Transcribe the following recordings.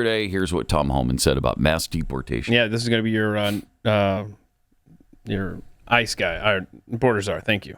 Yesterday, here's what Tom Homan said about mass deportation. Yeah, this is going to be your ICE guy, our border czar. Thank you.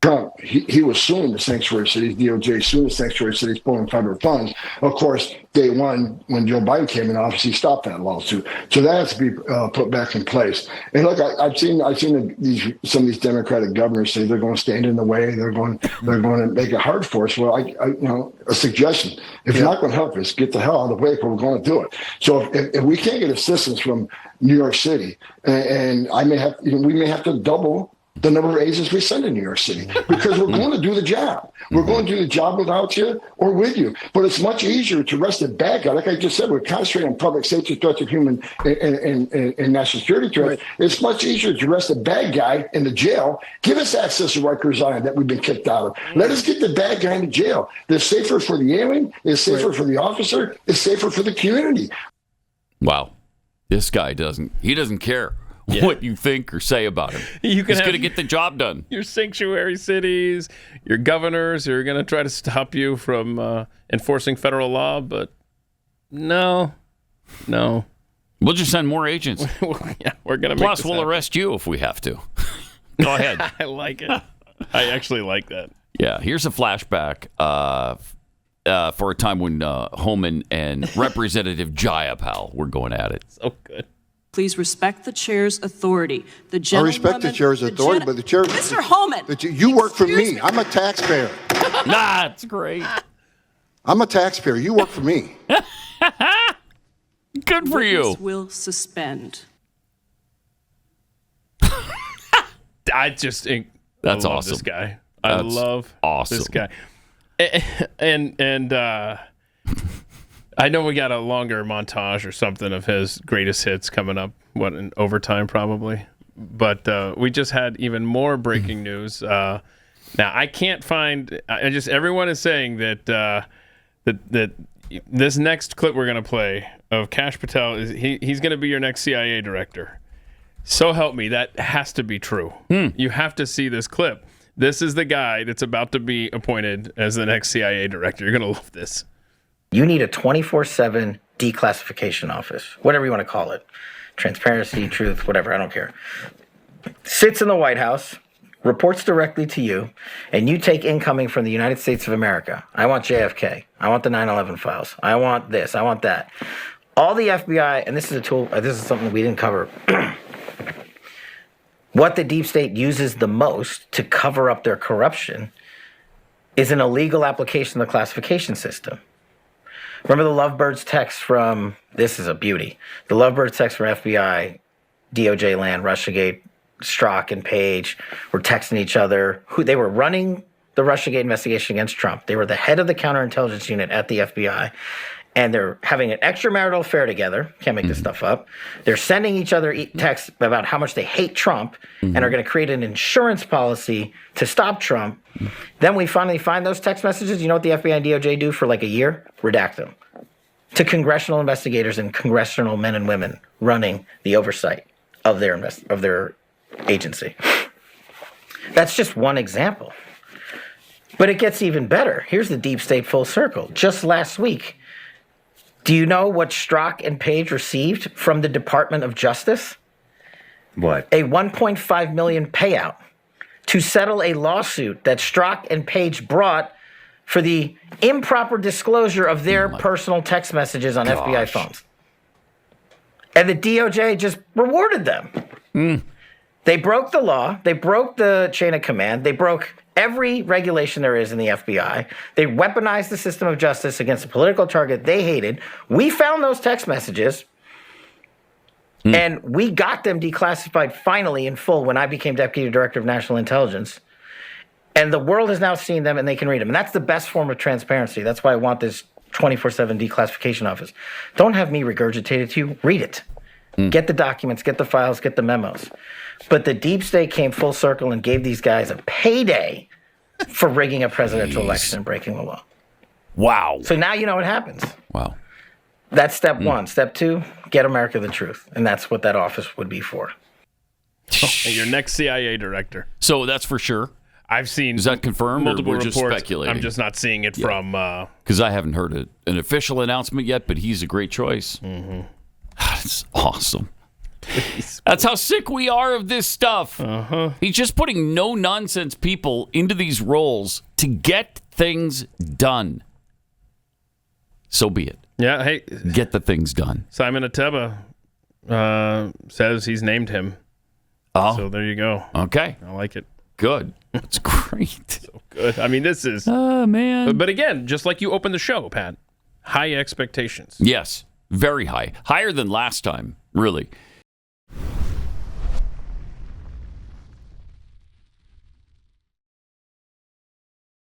Trump, he was suing the sanctuary cities, DOJ suing the sanctuary cities, pulling federal funds. Of course, day one, when Joe Biden came in office, he stopped that lawsuit. So that has to be put back in place. And look, I've seen some of these Democratic governors say they're going to stand in the way. They're going to make it hard for us. Well, a suggestion: if you're not going to help us, get the hell out of the way, but we're going to do it. So if we can't get assistance from New York City, and we may have to double the number of agents we send in New York City, because we're going to do the job. We're going to do the job without you or with you. But it's much easier to arrest a bad guy. Like I just said, we're concentrating on public safety threats of human and national security threats. Right. It's much easier to arrest a bad guy in the jail. Give us access to Rikers Island that we've been kicked out of. Let us get the bad guy in the jail. It's safer for the alien. It's safer for the officer. It's safer for the community. Wow. This guy doesn't care. Yeah. What you think or say about him. He's going to get the job done. Your sanctuary cities, your governors are going to try to stop you from enforcing federal law, but no. We'll just send more agents. Yeah, we're going to. Plus, we'll arrest you if we have to. Go ahead. I like it. I actually like that. Yeah, here's a flashback for a time when Homan and Representative Jayapal were going at it. So good. Please respect the chair's authority. I respect the chair's authority, but the chair... Mr. Homan! You work for me. I'm a taxpayer. That's great. I'm a taxpayer. You work for me. Good for you. Will suspend. That's love awesome. This guy. I love this guy. And I know we got a longer montage or something of his greatest hits coming up, in overtime probably. But we just had even more breaking news. Now I can't find. Everyone is saying that this next clip we're going to play of Kash Patel he's going to be your next CIA director. So help me, that has to be true. You have to see this clip. This is the guy that's about to be appointed as the next CIA director. You're going to love this. You need a 24/7 declassification office, whatever you want to call it. Transparency, truth, whatever, I don't care. Sits in the White House, reports directly to you, and you take incoming from the United States of America. I want JFK. I want the 9/11 files. I want this. I want that. All the FBI, and this is a tool, this is something we didn't cover. What the deep state uses the most to cover up their corruption is an illegal application of the classification system. Remember the Lovebirds text from, this is a beauty, the Lovebirds text from FBI, DOJ land, Russiagate, Strzok and Page were texting each other. They were running the Russiagate investigation against Trump. They were the head of the counterintelligence unit at the FBI. And they're having an extramarital affair together. Can't make this stuff up. They're sending each other texts about how much they hate Trump and are going to create an insurance policy to stop Trump. Then we finally find those text messages. You know what the FBI and DOJ do for like a year? Redact them to congressional investigators and congressional men and women running the oversight of their agency. That's just one example. But it gets even better. Here's the deep state full circle. Just last week, do you know what Strzok and Page received from the Department of Justice? What? A $1.5 million payout to settle a lawsuit that Strzok and Page brought for the improper disclosure of their personal text messages on FBI phones. And the DOJ just rewarded them. They broke the law. They broke the chain of command. They broke every regulation there is in the FBI. They weaponized the system of justice against a political target they hated. We found those text messages, and we got them declassified finally in full when I became Deputy Director of National Intelligence. And the world has now seen them, and they can read them. And that's the best form of transparency. That's why I want this 24/7 declassification office. Don't have me regurgitate it to you. Read it. Get the documents, get the files, get the memos. But the deep state came full circle and gave these guys a payday for rigging a presidential election and breaking the law. Wow. So now you know what happens. Wow. That's step one. Step two, get America the truth. And that's what that office would be for. Your next CIA director. So that's for sure. I've seen Is that confirmed, or multiple we're reports. just speculating? I'm just not seeing it from. Because I haven't heard an official announcement yet, but he's a great choice. Mm-hmm. That's awesome. That's how sick we are of this stuff. Uh-huh. He's just putting no-nonsense people into these roles to get things done. So be it. Yeah, hey. Get the things done. Simon Ateba says he's named him. Oh. So there you go. Okay. I like it. Good. That's great. So good. I mean, this is... Oh, man. But again, just like you opened the show, Pat, high expectations. Yes. Very high. Higher than last time, really.